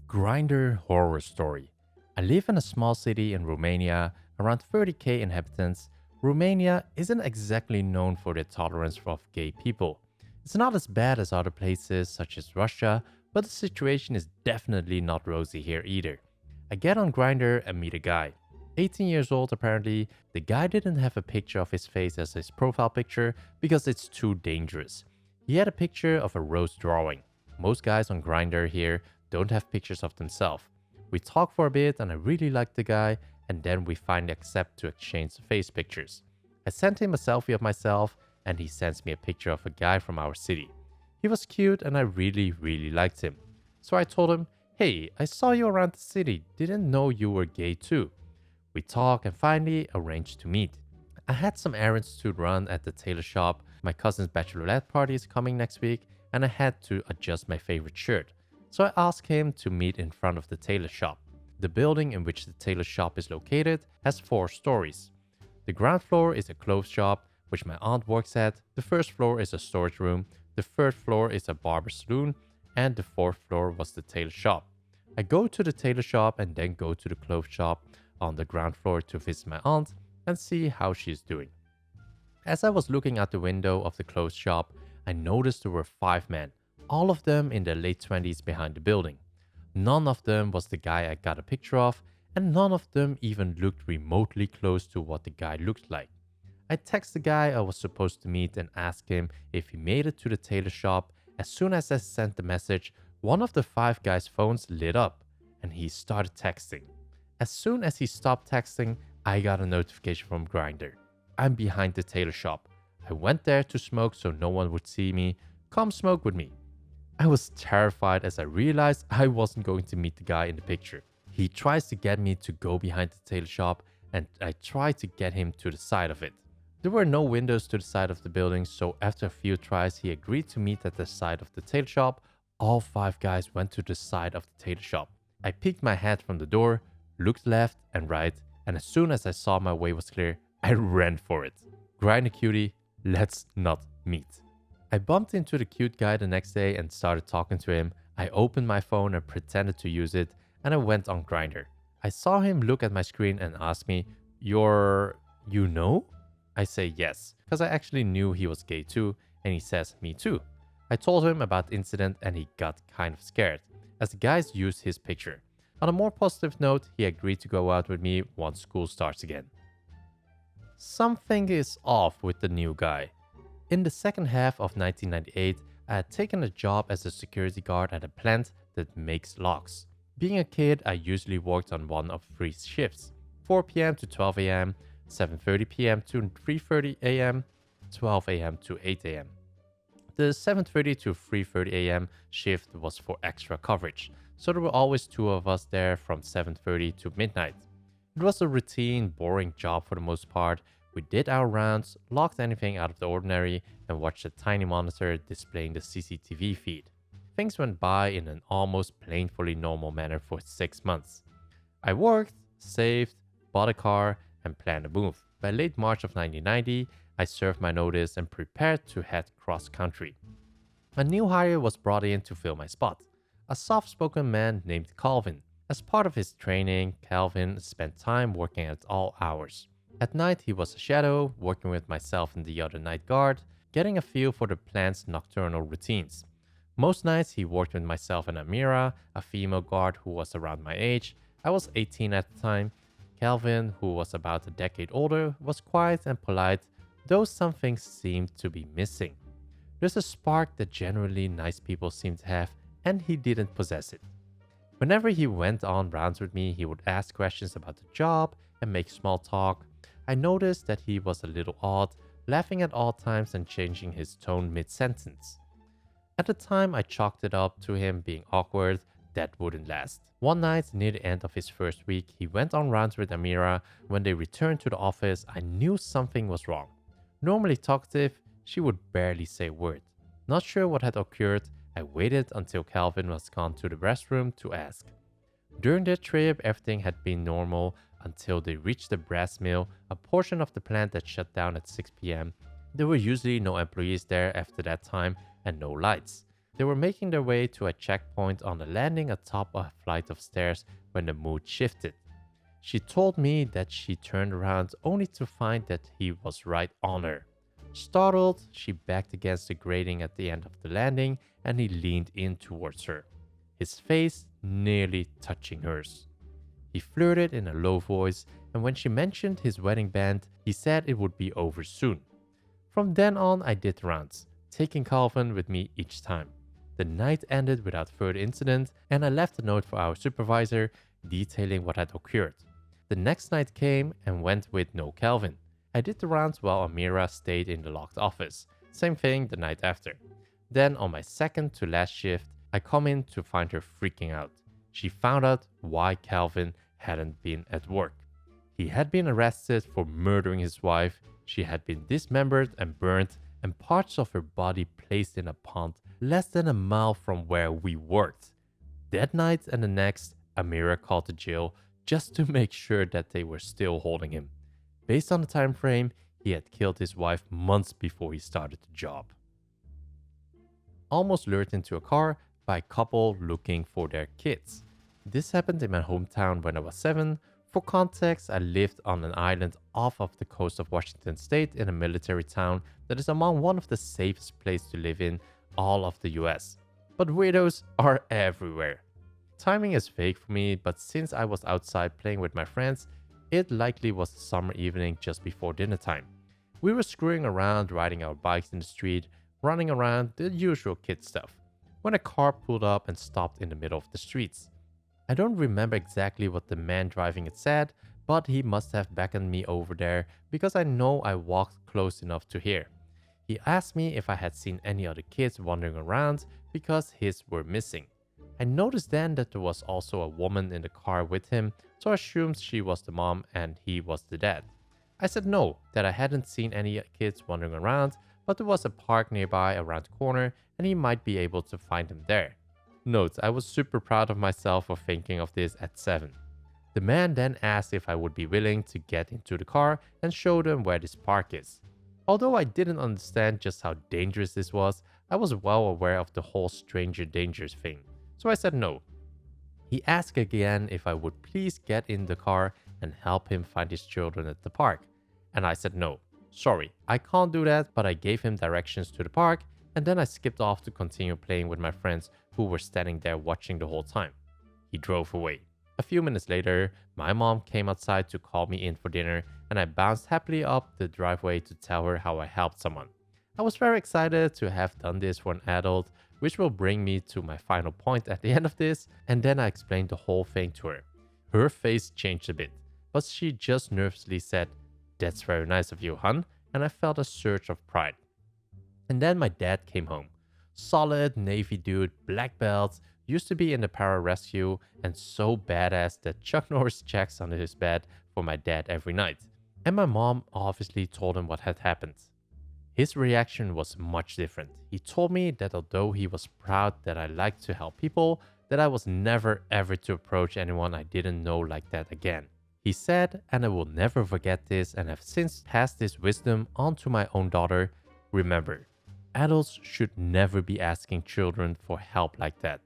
Grindr horror story. I live in a small city in Romania, around 30k inhabitants. Romania isn't exactly known for their tolerance of gay people. It's not as bad as other places such as Russia, but the situation is definitely not rosy here either. I get on Grindr and meet a guy. 18 years old apparently. The guy didn't have a picture of his face as his profile picture because it's too dangerous. He had a picture of a rose drawing. Most guys on Grindr here don't have pictures of themselves. We talk for a bit and I really like the guy, and then we finally accept to exchange face pictures. I sent him a selfie of myself and he sends me a picture of a guy from our city. He was cute and I really liked him. So I told him, "Hey, I saw you around the city, didn't know you were gay too." We talked and finally arranged to meet. I had some errands to run at the tailor shop. My cousin's bachelorette party is coming next week and I had to adjust my favorite shirt. So I asked him to meet in front of the tailor shop. The building in which the tailor shop is located has 4 stories. The ground floor is a clothes shop, which my aunt works at. The first floor is a storage room. The third floor is a barber saloon. And the fourth floor was the tailor shop. I go to the tailor shop and then go to the clothes shop on the ground floor to visit my aunt and see how she is doing. As I was looking out the window of the clothes shop, I noticed there were 5 men, all of them in their late 20s behind the building. None of them was the guy I got a picture of, and none of them even looked remotely close to what the guy looked like. I text the guy I was supposed to meet and asked him if he made it to the tailor shop. As soon as I sent the message, one of the 5 guys' phones lit up and he started texting. As soon as he stopped texting, I got a notification from Grindr. "I'm behind the tailor shop. I went there to smoke so no one would see me. Come smoke with me." I was terrified as I realized I wasn't going to meet the guy in the picture. He tries to get me to go behind the tailor shop and I try to get him to the side of it. There were no windows to the side of the building, so after a few tries he agreed to meet at the side of the tailor shop. All 5 guys went to the side of the tailor shop. I peeked my head from the door, looked left and right, and as soon as I saw my way was clear, I ran for it. Grindr cutie, let's not meet. I bumped into the cute guy the next day and started talking to him. I opened my phone and pretended to use it, and I went on Grindr. I saw him look at my screen and ask me, you know? I say yes, because I actually knew he was gay too, and he says, "Me too." I told him about the incident and he got kind of scared, as the guys used his picture. On a more positive note, he agreed to go out with me once school starts again. Something is off with the new guy. In the second half of 1998, I had taken a job as a security guard at a plant that makes locks. Being a kid, I usually worked on one of 3 shifts, 4 p.m. to 12 a.m., 7:30 p.m. to 3:30 a.m., 12 a.m. to 8 a.m. The 7:30 to 3:30 a.m. shift was for extra coverage, so there were always 2 of us there from 7:30 to midnight. It was a routine, boring job for the most part. We did our rounds, logged anything out of the ordinary, and watched a tiny monitor displaying the CCTV feed. Things went by in an almost painfully normal manner for 6 months. I worked, saved, bought a car, and planned a move. By late March of 1990, I served my notice and prepared to head cross-country. A new hire was brought in to fill my spot, a soft-spoken man named Calvin. As part of his training, Calvin spent time working at all hours. At night, he was a shadow, working with myself and the other night guard, getting a feel for the plant's nocturnal routines. Most nights, he worked with myself and Amira, a female guard who was around my age. I was 18 at the time. Calvin, who was about a decade older, was quiet and polite, though some things seemed to be missing. There's a spark that generally nice people seem to have, and he didn't possess it. Whenever he went on rounds with me, he would ask questions about the job and make small talk. I noticed that he was a little odd, laughing at all times and changing his tone mid-sentence. At the time, I chalked it up to him being awkward. That wouldn't last. One night, near the end of his first week, he went on rounds with Amira. When they returned to the office, I knew something was wrong. Normally talkative, she would barely say a word. Not sure what had occurred, I waited until Calvin was gone to the restroom to ask. During their trip, everything had been normal until they reached the brass mill, a portion of the plant that shut down at 6 p.m. There were usually no employees there after that time and no lights. They were making their way to a checkpoint on the landing atop a flight of stairs when the mood shifted. She told me that she turned around only to find that he was right on her. Startled, she backed against the grating at the end of the landing and he leaned in towards her, his face nearly touching hers. He flirted in a low voice, and when she mentioned his wedding band, he said it would be over soon. From then on, I did rounds, taking Calvin with me each time. The night ended without further incident, and I left a note for our supervisor detailing what had occurred. The next night came and went with no Calvin. I did the rounds while Amira stayed in the locked office. Same thing the night after. Then on my second to last shift, I come in to find her freaking out. She found out why Calvin hadn't been at work. He had been arrested for murdering his wife. She had been dismembered and burnt, and parts of her body placed in a pond less than a mile from where we worked. That night and the next, Amira called the jail just to make sure that they were still holding him. Based on the time frame, he had killed his wife months before he started the job. Almost lured into a car by a couple looking for their kids. This happened in my hometown when I was 7. For context, I lived on an island off of the coast of Washington state in a military town that is among one of the safest places to live in all of the US. But weirdos are everywhere. Timing is vague for me, but since I was outside playing with my friends, it likely was a summer evening just before dinner time. We were screwing around, riding our bikes in the street, running around, the usual kid stuff, when a car pulled up and stopped in the middle of the streets. I don't remember exactly what the man driving it said, but he must have beckoned me over there because I know I walked close enough to hear. He asked me if I had seen any other kids wandering around because his were missing. I noticed then that there was also a woman in the car with him, so I assumed she was the mom and he was the dad. I said no, that I hadn't seen any kids wandering around, but there was a park nearby around the corner and he might be able to find them there. Note, I was super proud of myself for thinking of this at 7. The man then asked if I would be willing to get into the car and show them where this park is. Although I didn't understand just how dangerous this was, I was well aware of the whole stranger dangers thing, so I said no. He asked again if I would please get in the car and help him find his children at the park, and I said no. Sorry, I can't do that, but I gave him directions to the park, and then I skipped off to continue playing with my friends who were standing there watching the whole time. He drove away. A few minutes later, my mom came outside to call me in for dinner, and I bounced happily up the driveway to tell her how I helped someone. I was very excited to have done this for an adult, which will bring me to my final point at the end of this, and then I explained the whole thing to her. Her face changed a bit, but she just nervously said, "That's very nice of you, hun," and I felt a surge of pride. And then my dad came home. Solid Navy dude, black belt, used to be in the pararescue, and so badass that Chuck Norris checks under his bed for my dad every night. And my mom obviously told him what had happened. His reaction was much different. He told me that although he was proud that I liked to help people, that I was never ever to approach anyone I didn't know like that again. He said, and I will never forget this and have since passed this wisdom on to my own daughter, remember, adults should never be asking children for help like that.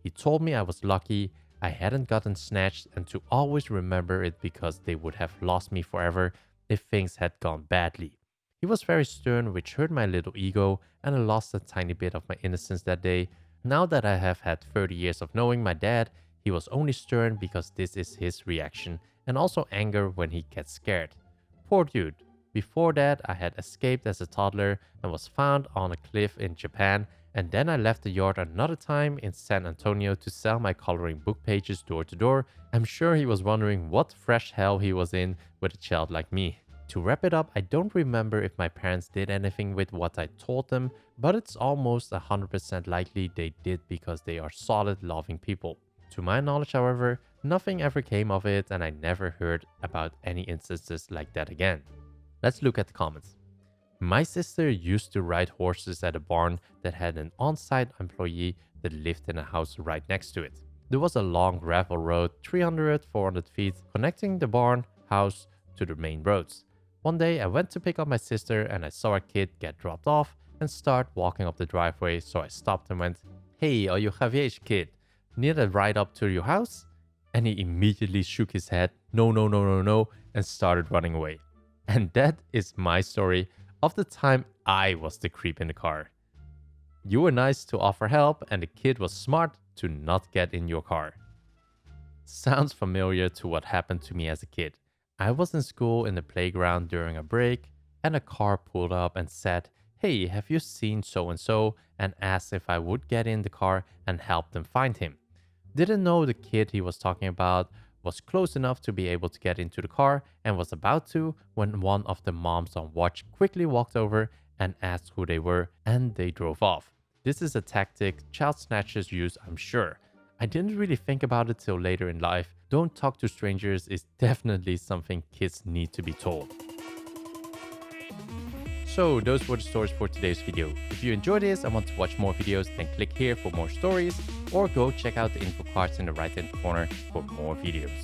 He told me I was lucky I hadn't gotten snatched and to always remember it because they would have lost me forever if things had gone badly. He was very stern, which hurt my little ego, and I lost a tiny bit of my innocence that day. Now that I have had 30 years of knowing my dad, he was only stern because this is his reaction, and also anger when he gets scared. Poor dude. Before that, I had escaped as a toddler and was found on a cliff in Japan, and then I left the yard another time in San Antonio to sell my coloring book pages door to door. I'm sure he was wondering what fresh hell he was in with a child like me. To wrap it up, I don't remember if my parents did anything with what I told them, but it's almost 100% likely they did because they are solid, loving people. To my knowledge, however, nothing ever came of it and I never heard about any instances like that again. Let's look at the comments. My sister used to ride horses at a barn that had an on-site employee that lived in a house right next to it. There was a long gravel road, 300-400 feet, connecting the barn house to the main roads. One day I went to pick up my sister and I saw a kid get dropped off and start walking up the driveway, so I stopped and went, "Hey, are you Javier's kid? Need a ride up to your house?" And he immediately shook his head, "No, no, no, no, no," and started running away. And that is my story of the time I was the creep in the car. You were nice to offer help, and the kid was smart to not get in your car. Sounds familiar to what happened to me as a kid. I was in school in the playground during a break, and a car pulled up and said, "Hey, have you seen so and so?" and asked if I would get in the car and help them find him. Didn't know the kid he was talking about was close enough to be able to get into the car and was about to when one of the moms on watch quickly walked over and asked who they were, and they drove off. This is a tactic child snatchers use, I'm sure. I didn't really think about it till later in life. Don't talk to strangers is definitely something kids need to be told. So those were the stories for today's video. If you enjoyed this and want to watch more videos, then click here for more stories, or go check out the info cards in the right hand corner for more videos.